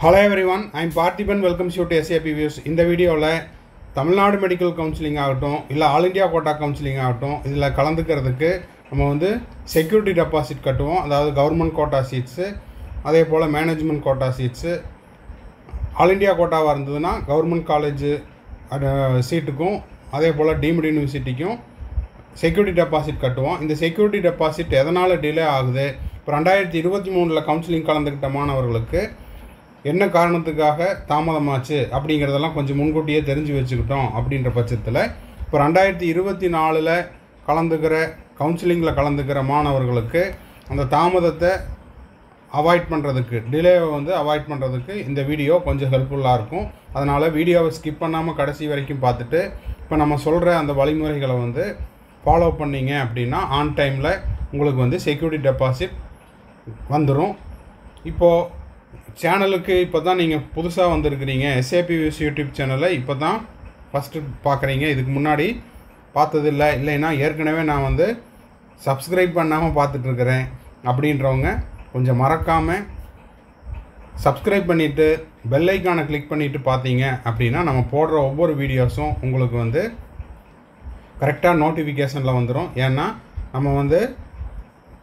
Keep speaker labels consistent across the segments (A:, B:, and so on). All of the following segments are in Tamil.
A: Hello everyone, I am Parthiban. Welcome you to SAP Views. In the video, Tamil Nadu Medical Counseling ஆகட்டும் இல்லை ஆல் இண்டியா கோட்டா கவுன்சிலிங் ஆகட்டும் இதில் கலந்துக்கிறதுக்கு நம்ம வந்து செக்யூரிட்டி டெபாசிட் கட்டுவோம். அதாவது கவர்மெண்ட் கோட்டா சீட்ஸு, அதே போல் management quota seats. All India கோட்டாவாக இருந்ததுன்னா கவர்மெண்ட் காலேஜ் சீட்டுக்கும் அதே போல் டீம்டு யூனிவர்சிட்டிக்கும் செக்யூரிட்டி டெபாசிட் கட்டுவோம். இந்த செக்யூரிட்டி டெபாசிட் எதனால் டிலே ஆகுது, இப்போ 2023 கவுன்சிலிங் கலந்துக்கிட்ட மாணவர்களுக்கு என்ன காரணத்துக்காக தாமதமாச்சு அப்படிங்கிறதெல்லாம் கொஞ்சம் முன்கூட்டியே தெரிஞ்சு வச்சுக்கிட்டோம். அப்படின்ற பட்சத்தில் இப்போ 2024 கலந்துக்கிற கவுன்சிலிங்கில் கலந்துக்கிற மாணவர்களுக்கு அந்த தாமதத்தை அவாய்ட் பண்ணுறதுக்கு, டிலேவை வந்து அவாய்ட் பண்ணுறதுக்கு இந்த வீடியோ கொஞ்சம் ஹெல்ப்ஃபுல்லாக இருக்கும். அதனால் வீடியோவை ஸ்கிப் பண்ணாமல் கடைசி வரைக்கும் பார்த்துட்டு இப்போ நம்ம சொல்கிற அந்த வழிமுறைகளை வந்து ஃபாலோ பண்ணிங்க அப்படின்னா ஆன் டைமில் உங்களுக்கு வந்து செக்யூரிட்டி டெபாசிட் வந்துடும். இப்போது சேனலுக்கு இப்போ தான் நீங்கள் புதுசாக வந்திருக்கிறீங்க, SAP Views யூடியூப் சேனலை இப்போ தான் ஃபஸ்ட்டு பார்க்குறீங்க, இதுக்கு முன்னாடி பார்த்ததில்லை, இல்லைன்னா ஏற்கனவே நான் வந்து சப்ஸ்கிரைப் பண்ணாமல் பார்த்துட்ருக்கிறேன் அப்படின்றவங்க கொஞ்சம் மறக்காமல் சப்ஸ்கிரைப் பண்ணிவிட்டு பெல் ஐக்கானை கிளிக் பண்ணிவிட்டு பார்த்தீங்க அப்படின்னா நம்ம போடுற ஒவ்வொரு வீடியோஸும் உங்களுக்கு வந்து கரெக்டாக நோட்டிஃபிகேஷனில் வந்துடும். ஏன்னா நம்ம வந்து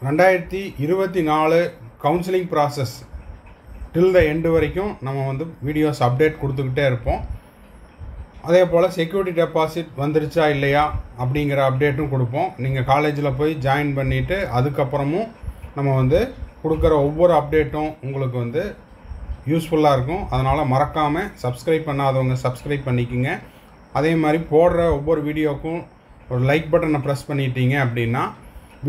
A: 2024 counselling process till the end வரைக்கும் நம்ம வந்து வீடியோஸ் அப்டேட் கொடுத்துக்கிட்டே இருப்போம். அதே போல் செக்யூரிட்டி டெபாசிட் வந்துருச்சா இல்லையா அப்படிங்கிற அப்டேட்டும் கொடுப்போம். நீங்கள் காலேஜில் போய் ஜாயின் பண்ணிவிட்டு அதுக்கப்புறமும் நம்ம வந்து கொடுக்குற ஒவ்வொரு அப்டேட்டும் உங்களுக்கு வந்து யூஸ்ஃபுல்லாக இருக்கும். அதனால் மறக்காமல் சப்ஸ்கிரைப் பண்ணாதவங்க சப்ஸ்கிரைப் பண்ணிக்கோங்க. அதே மாதிரி போடுற ஒவ்வொரு வீடியோக்கும் ஒரு லைக் பட்டனை ப்ரெஸ் பண்ணிட்டீங்க அப்படின்னா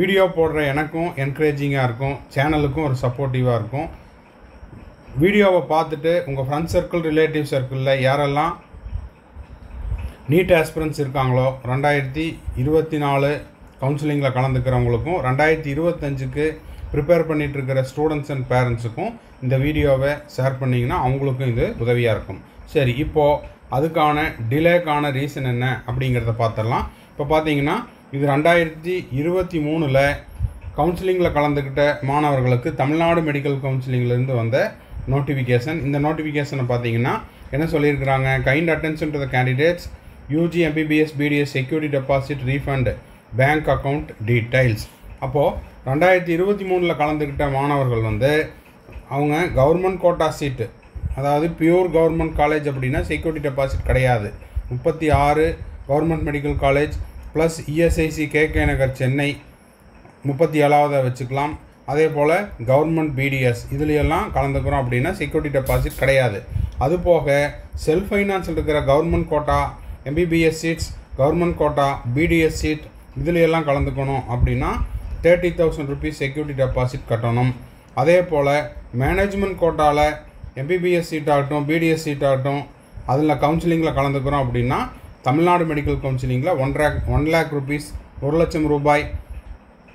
A: வீடியோ போடுற எனக்கும் என்கரேஜிங்காக இருக்கும், சேனலுக்கும் ஒரு சப்போர்ட்டிவாக இருக்கும். வீடியோவை பார்த்துட்டு உங்கள் ஃப்ரெண்ட்ஸ் சர்க்கிள், ரிலேட்டிவ் சர்க்கிளில் யாரெல்லாம் நீட் ஆஸ்பிரன்ஸ் இருக்காங்களோ 2024 கவுன்சிலிங்கில் கலந்துக்கிறவங்களுக்கும் 2025க்கு ப்ரிப்பேர் பண்ணிகிட்ருக்கிற ஸ்டூடெண்ட்ஸ் அண்ட் பேரண்ட்ஸுக்கும் இந்த வீடியோவை ஷேர் பண்ணிங்கன்னா அவங்களுக்கும் இது உதவியாக இருக்கும். சரி, இப்போது அதுக்கான டிலேக்கான ரீசன் என்ன அப்படிங்கிறத பார்த்துடலாம். இப்போ பார்த்தீங்கன்னா இது 2023 கவுன்சிலிங்கில் கலந்துக்கிட்ட மாணவர்களுக்கு தமிழ்நாடு மெடிக்கல் கவுன்சிலிங்லேருந்து வந்த நோட்டிஃபிகேஷன். இந்த நோட்டிஃபிகேஷனை பார்த்தீங்கன்னா என்ன சொல்லியிருக்கிறாங்க, kind attention to the candidates, UG MBBS BDS security deposit refund bank account details. அப்போது 2023 கலந்துக்கிட்ட மாணவர்கள் வந்து அவங்க கவர்மெண்ட் கோட்டா சீட்டு, அதாவது பியூர் கவர்மெண்ட் காலேஜ் அப்படின்னா செக்யூரிட்டி டெபாசிட் கிடையாது. 36 government medical college plus ESIC KK Nagar Chennai 37வது வச்சுக்கலாம். அதே போல் கவர்மெண்ட் BDS இதுலையெல்லாம் கலந்துக்கிறோம் அப்படின்னா செக்யூரிட்டி டெபாசிட் கிடையாது. அதுபோக செல்ஃப் ஃபைனான்ஸில் இருக்கிற government quota MBBS seats, government quota BDS seat இதுலையெல்லாம் கலந்துக்கணும் அப்படின்னா 30,000 rupees செக்யூரிட்டி டெபாசிட் கட்டணும். அதே போல் மேனேஜ்மெண்ட் கோட்டாவில் MBBS சீட் ஆகட்டும், BDS சீட் ஆகட்டும், அதில் கவுன்சிலிங்கில் கலந்துக்கிறோம் அப்படின்னா தமிழ்நாடு மெடிக்கல் கவுன்சிலிங்கில் 1 lakh rupees 1 லட்சம் ரூபாய்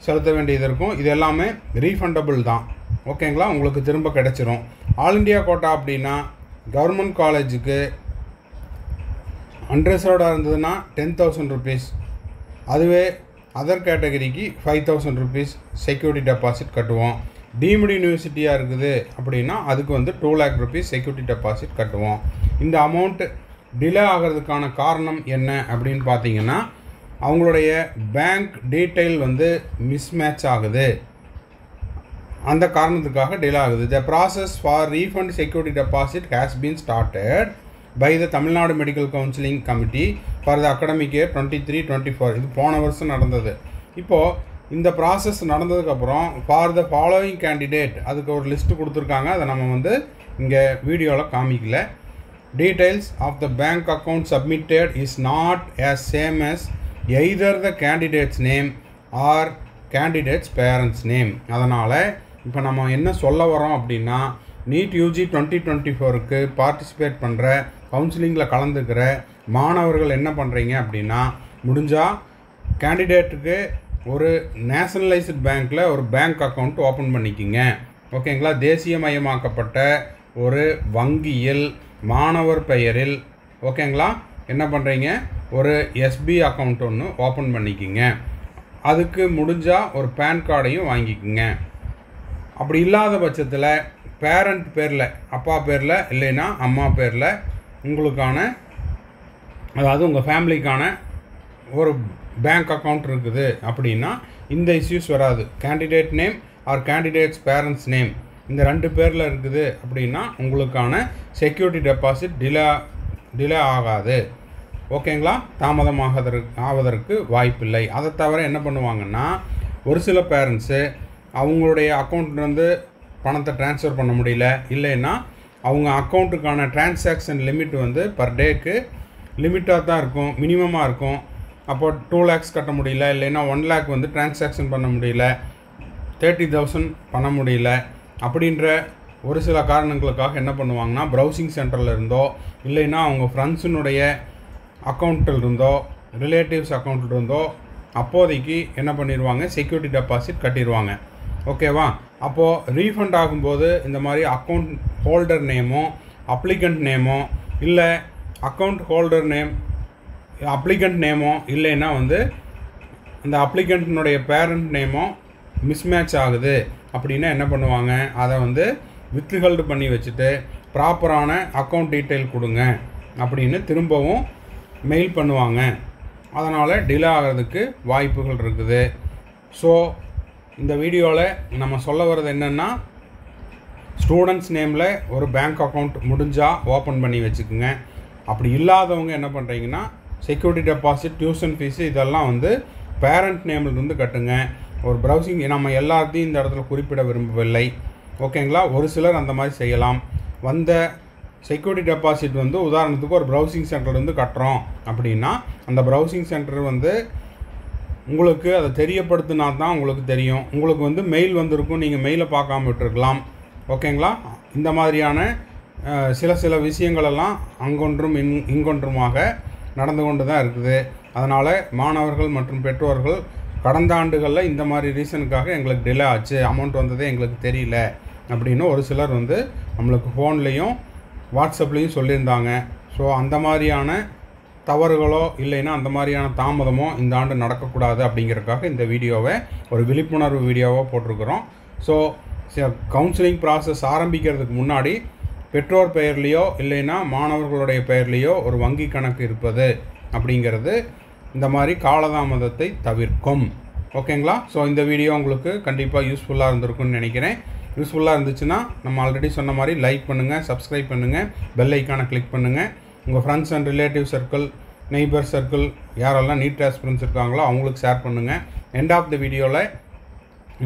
A: செலுத்த வேண்டியது இருக்கும். இது எல்லாமே ரீஃபண்டபிள் தான், ஓகேங்களா, உங்களுக்கு திரும்ப கிடச்சிரும். ஆல் இண்டியா கோட்டா அப்படின்னா கவர்மெண்ட் காலேஜுக்கு அன்ரிசர்வ்டாக இருந்ததுன்னா 10,000 rupees, அதுவே அதர் கேட்டகரிக்கு 5,000 rupees செக்யூரிட்டி டெபாசிட் கட்டுவோம். டீம்டு யூனிவர்சிட்டியாக இருக்குது அப்படின்னா அதுக்கு வந்து 2 lakh rupees செக்யூரிட்டி டெபாசிட் கட்டுவோம். இந்த அமௌண்ட் டிலே ஆகிறதுக்கான காரணம் என்ன அப்படின்னு பார்த்தீங்கன்னா அவங்களுடைய பேங்க் டீட்டெயில் வந்து மிஸ்மேட்ச் ஆகுது, அந்த காரணத்துக்காக டிலே ஆகுது. The process for refund security deposit has been started by the Tamil Nadu medical counselling committee for the academic year 23-24. இது போன வருஷம் நடந்தது. இப்போது இந்த ப்ராசஸ் நடந்ததுக்கப்புறம் ஃபார் த ஃபாலோயிங் கேண்டிடேட் அதுக்கு ஒரு லிஸ்ட்டு கொடுத்துருக்காங்க. அதை நம்ம வந்து இங்கே வீடியோவில் காமிக்கல. Details of the bank account submitted is not as same as either the candidate's name or candidate's parents name. அதனால் இப்போ நம்ம என்ன சொல்ல வரோம் அப்படின்னா நீட் UG 2024க்கு பார்ட்டிசிபேட் பண்ணுற கவுன்சிலிங்கில் கலந்துக்கிற மாணவர்கள் என்ன பண்ணுறீங்க அப்படின்னா முடிஞ்சால் கேண்டிடேட்டுக்கு ஒரு நேஷனலைஸ்டு பேங்க்கில் ஒரு பேங்க் அக்கௌண்ட் ஓப்பன் பண்ணிக்கிங்க, ஓகேங்களா. தேசியமயமாக்கப்பட்ட ஒரு வங்கியில் மாணவர் பெயரில், ஓகேங்களா, என்ன பண்ணுறீங்க, ஒரு SB அக்கௌண்ட் ஒன்று ஓப்பன் பண்ணிக்கிங்க. அதுக்கு முடிஞ்சால் ஒரு பேன் கார்டையும் வாங்கிக்கோங்க. அப்படி இல்லாத பட்சத்தில் பேரண்ட் பேரில் அப்பா பேரில் இல்லைன்னா அம்மா பேரில் உங்களுக்கான அதாவது உங்கள் ஃபேமிலிக்கான ஒரு பேங்க் அக்கௌண்ட் இருக்குது அப்படின்னா இந்த இஷ்யூஸ் வராது. Candidate name or candidate's parents name இந்த 2 பேரில் இருக்குது அப்படின்னா உங்களுக்கான செக்யூரிட்டி டெபாசிட் டிலே ஆகாது. ஓகேங்களா? ஆவதற்கு வாய்ப்பில்லை. அதை தவிர என்ன பண்ணுவாங்கன்னா, ஒரு சில பேரண்ட்ஸு அவங்களுடைய அக்கௌண்ட்லேருந்து பணத்தை ட்ரான்ஸ்ஃபர் பண்ண முடியல, இல்லைன்னா அவங்க அக்கௌண்ட்டுக்கான டிரான்சாக்ஷன் லிமிட் வந்து பர் டேக்கு லிமிட்டாக தான் இருக்கும், மினிமமாக இருக்கும். அப்போ 2 lakhs கட்ட முடியல, இல்லைன்னா 1 lakh வந்து டிரான்சாக்ஷன் பண்ண முடியல, 30,000 பண்ண முடியல அப்படின்ற ஒரு சில காரணங்களுக்காக என்ன பண்ணுவாங்கன்னா, ப்ரௌசிங் சென்டரில் இருந்தோ இல்லைன்னா அவங்க ஃப்ரெண்ட்ஸினுடைய அக்கௌண்ட்டில் இருந்தோ ரிலேட்டிவ்ஸ் அக்கௌண்ட்டில் இருந்தோ அப்போதைக்கு என்ன பண்ணிடுவாங்க, செக்யூரிட்டி டெபாசிட் கட்டிடுவாங்க. ஓகேவா? அப்போது ரீஃபண்ட் ஆகும்போது இந்த மாதிரி அக்கௌண்ட் ஹோல்டர் நேமோ அப்ளிகண்ட் நேமோ இல்லை அக்கௌண்ட் ஹோல்டர் நேம் அப்ளிகண்ட் நேமோ இல்லைன்னா வந்து அந்த அப்ளிகண்ட்னுடைய பேரண்ட் நேமோ மிஸ்மேட்ச் ஆகுது அப்படின்னா என்ன பண்ணுவாங்க, அதை வந்து வித்ஹெல்டு பண்ணி வச்சுட்டு ப்ராப்பரான அக்கௌண்ட் டீட்டெயில் கொடுங்க அப்படின்னு திரும்பவும் மெயில் பண்ணுவாங்க. அதனால் டிலே ஆகிறதுக்கு வாய்ப்புகள் இருக்குது. ஸோ இந்த வீடியோவில் நம்ம சொல்ல வர்றது என்னென்னா, ஸ்டூடெண்ட்ஸ் நேமில் ஒரு பேங்க் அக்கௌண்ட் முடிஞ்சால் ஓப்பன் பண்ணி வச்சுக்குங்க. அப்படி இல்லாதவங்க என்ன பண்ணுறீங்கன்னா, செக்யூரிட்டி டெபாசிட், டியூஷன் ஃபீஸு இதெல்லாம் வந்து பேரண்ட் நேம்லேருந்து கட்டுங்க. ஒரு ப்ரௌசிங் நம்ம எல்லாத்தையும் இந்த இடத்துல குறிப்பிட விரும்பவில்லை. ஓகேங்களா? ஒரு சிலர் அந்த மாதிரி செய்யலாம். வந்த செக்யூரிட்டி டெபாசிட் வந்து உதாரணத்துக்கு ஒரு ப்ரௌசிங் சென்டர்லேருந்து கட்டுறோம் அப்படின்னா அந்த ப்ரௌசிங் சென்டர் வந்து உங்களுக்கு அதை தெரியப்படுத்தினா தான் உங்களுக்கு தெரியும். உங்களுக்கு வந்து மெயில் வந்திருக்கும், நீங்கள் மெயிலை பார்க்காம விட்டுருக்கலாம். ஓகேங்களா? இந்த மாதிரியான சில விஷயங்களெல்லாம் அங்கொன்றும் இங்கொன்றுமாக நடந்து கொண்டு தான் இருக்குது. அதனால் மாணவர்கள் மற்றும் பெற்றோர்கள் கடந்த ஆண்டுகளில் இந்த மாதிரி ரீசனுக்காக எங்களுக்கு டிலே ஆச்சு, அமௌண்ட் வந்ததே எங்களுக்கு தெரியல அப்படின்னு ஒரு சிலர் வந்து நம்மளுக்கு ஃபோன்லேயும் வாட்ஸ்அப்லேயும் சொல்லியிருந்தாங்க. ஸோ அந்த மாதிரியான தவறுகளோ இல்லைன்னா அந்த மாதிரியான தாமதமோ இந்த ஆண்டு நடக்கக்கூடாது அப்படிங்கிறதுக்காக இந்த வீடியோவை ஒரு விழிப்புணர்வு வீடியோவாக போட்டிருக்கிறோம். ஸோ கவுன்சிலிங் ப்ராசஸ் ஆரம்பிக்கிறதுக்கு முன்னாடி பெற்றோர் பெயர்லேயோ இல்லைன்னா மாணவர்களுடைய பெயர்லேயோ ஒரு வங்கி கணக்கு இருப்பது அப்படிங்கிறது இந்த மாதிரி காலதாமதத்தை தவிர்க்கும். ஓகேங்களா? ஸோ இந்த வீடியோ உங்களுக்கு கண்டிப்பாக யூஸ்ஃபுல்லாக இருந்திருக்குன்னு நினைக்கிறேன். யூஸ்ஃபுல்லாக இருந்துச்சுன்னா நம்ம ஆல்ரெடி சொன்ன மாதிரி லைக் பண்ணுங்கள், சப்ஸ்கிரைப் பண்ணுங்கள், பெல் ஐக்கானை கிளிக் பண்ணுங்கள். உங்கள் friends and relative circle, neighbour circle யாரெல்லாம் நீட் ஆஸ்பிரன்ஸ் இருக்காங்களோ அவங்களுக்கு ஷேர் பண்ணுங்கள். எண்ட் ஆஃப் த வீடியோவில்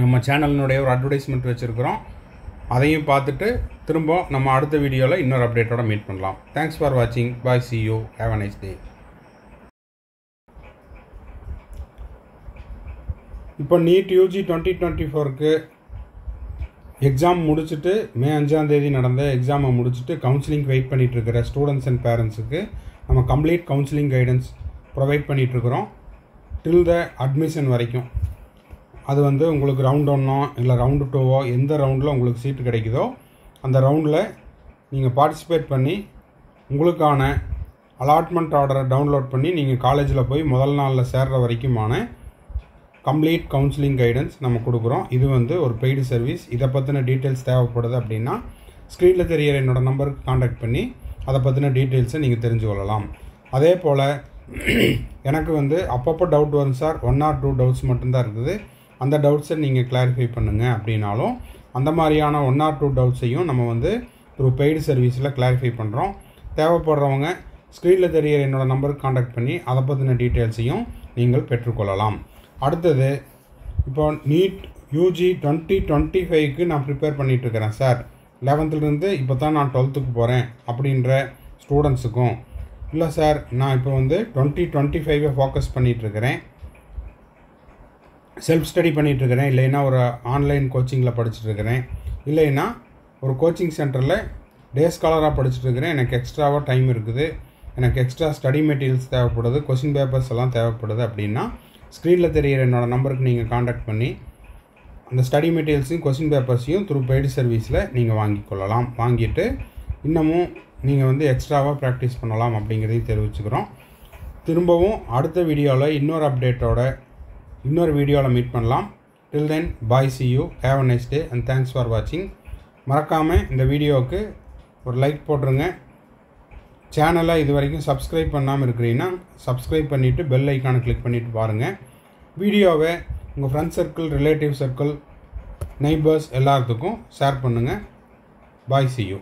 A: நம்ம சேனலினுடைய ஒரு அட்வர்டைஸ்மெண்ட் வச்சுருக்கிறோம். அதையும் பார்த்துட்டு திரும்ப நம்ம அடுத்த வீடியோவில் இன்னொரு அப்டேட்டோட மீட் பண்ணலாம். தேங்க்ஸ் ஃபார் வாட்சிங். Bye, see you, have a nice day. இப்போ நீட் யூஜி 2024க்கு எக்ஸாம் முடிச்சுட்டு மே 5ஆம் தேதி நடந்த எக்ஸாமை முடிச்சுட்டு கவுன்சிலிங் வெயிட் பண்ணிகிட்ருக்கிற ஸ்டூடெண்ட்ஸ் அண்ட் பேரண்ட்ஸுக்கு நம்ம கம்ப்ளீட் கவுன்சிலிங் கைடன்ஸ் ப்ரொவைட் பண்ணிகிட்ருக்குறோம் டில் த அட்மிஷன் வரைக்கும். அது வந்து உங்களுக்கு ரவுண்ட் 1ஓ இல்லை ரவுண்டு 2ஓ எந்த ரவுண்டில் உங்களுக்கு சீட்டு கிடைக்குதோ அந்த ரவுண்டில் நீங்கள் பார்ட்டிசிபேட் பண்ணி உங்களுக்கான அலாட்மெண்ட் ஆர்டரை டவுன்லோட் பண்ணி நீங்கள் காலேஜில் போய் முதல் நாளில் சேர்கிற வரைக்குமான கம்ப்ளீட் கவுன்சிலிங் கைடன்ஸ் நம்ம கொடுக்குறோம். இது வந்து ஒரு பெய்டு சர்வீஸ். இதை பற்றின டீட்டெயில்ஸ் தேவைப்படுது அப்படின்னா ஸ்க்ரீனில் தெரிகிற என்னோடய நம்பருக்கு காண்டாக்ட் பண்ணி அதை பற்றின டீட்டெயில்ஸை நீங்கள் தெரிஞ்சு கொள்ளலாம். அதே போல் எனக்கு வந்து அப்பப்போ டவுட் வரும் சார், 1 or 2 டவுட்ஸ் மட்டும்தான் இருக்குது, அந்த டவுட்ஸை நீங்கள் கிளாரிஃபை பண்ணுங்கள் அப்படின்னாலும் அந்த மாதிரியான 1 or 2 டவுட்ஸையும் நம்ம வந்து த்ரூ பெய்டு சர்வீஸில் கிளாரிஃபை பண்ணுறோம். தேவைப்படுறவங்க ஸ்க்ரீனில் தெரிகிற என்னோடய நம்பருக்கு காண்டாக்ட் பண்ணி அதை பற்றின டீட்டெயில்ஸையும் நீங்கள் பெற்றுக்கொள்ளலாம். அடுத்தது இப்போ நீட் யூஜி 2025க்கு நான் ப்ரிப்பேர் பண்ணிகிட்ருக்கிறேன் சார், 11th இப்போ தான் நான் 12th போகிறேன் அப்படின்ற ஸ்டூடெண்ட்ஸுக்கும், இல்லை சார் நான் இப்போ வந்து 2025 ஃபோக்கஸ் பண்ணிகிட்ருக்கிறேன், செல்ஃப் ஸ்டடி பண்ணிகிட்ருக்கிறேன், இல்லைன்னா ஒரு ஆன்லைன் கோச்சிங்கில் படிச்சுட்ருக்கிறேன், இல்லைன்னா ஒரு கோச்சிங் சென்டரில் டே ஸ்காலராக படிச்சுட்ருக்கிறேன், எனக்கு எக்ஸ்ட்ராவாக டைம் இருக்குது, எனக்கு எக்ஸ்ட்ரா ஸ்டடி மெட்டீரியல்ஸ் தேவைப்படுது, கொஷின் பேப்பர்ஸ் எல்லாம் தேவைப்படுது அப்படின்னா ஸ்க்ரீனில் தெரிகிற என்னோடய நம்பருக்கு நீங்கள் காண்டாக்ட் பண்ணி அந்த ஸ்டடி மெட்டீரியல்ஸையும் கொஷின் பேப்பர்ஸையும் த்ரூ பெய்டு சர்வீஸில் நீங்கள் வாங்கிக்கொள்ளலாம். வாங்கிட்டு இன்னமும் நீங்கள் வந்து எக்ஸ்ட்ராவாக ப்ராக்டிஸ் பண்ணலாம் அப்படிங்கிறதையும் தெரிவிச்சுக்கிறோம். திரும்பவும் அடுத்த வீடியோவில் இன்னொரு அப்டேட்டோட இன்னொரு வீடியோவில் மீட் பண்ணலாம். டில் தென், பாய், see you, have a nice day and thanks for watching. மறக்காமல் இந்த வீடியோவுக்கு ஒரு லைக் போட்டுருங்க. சேனலை இது வரைக்கும் சப்ஸ்கிரைப் பண்ணாமல் இருக்கிறீங்கன்னா சப்ஸ்கிரைப் பண்ணிவிட்டு பெல் ஐக்கானை கிளிக் பண்ணிவிட்டு பாருங்கள். வீடியோவை உங்கள் friends circle, relative circle, neighbours எல்லாத்துக்கும் ஷேர் பண்ணுங்கள். பாய், see you.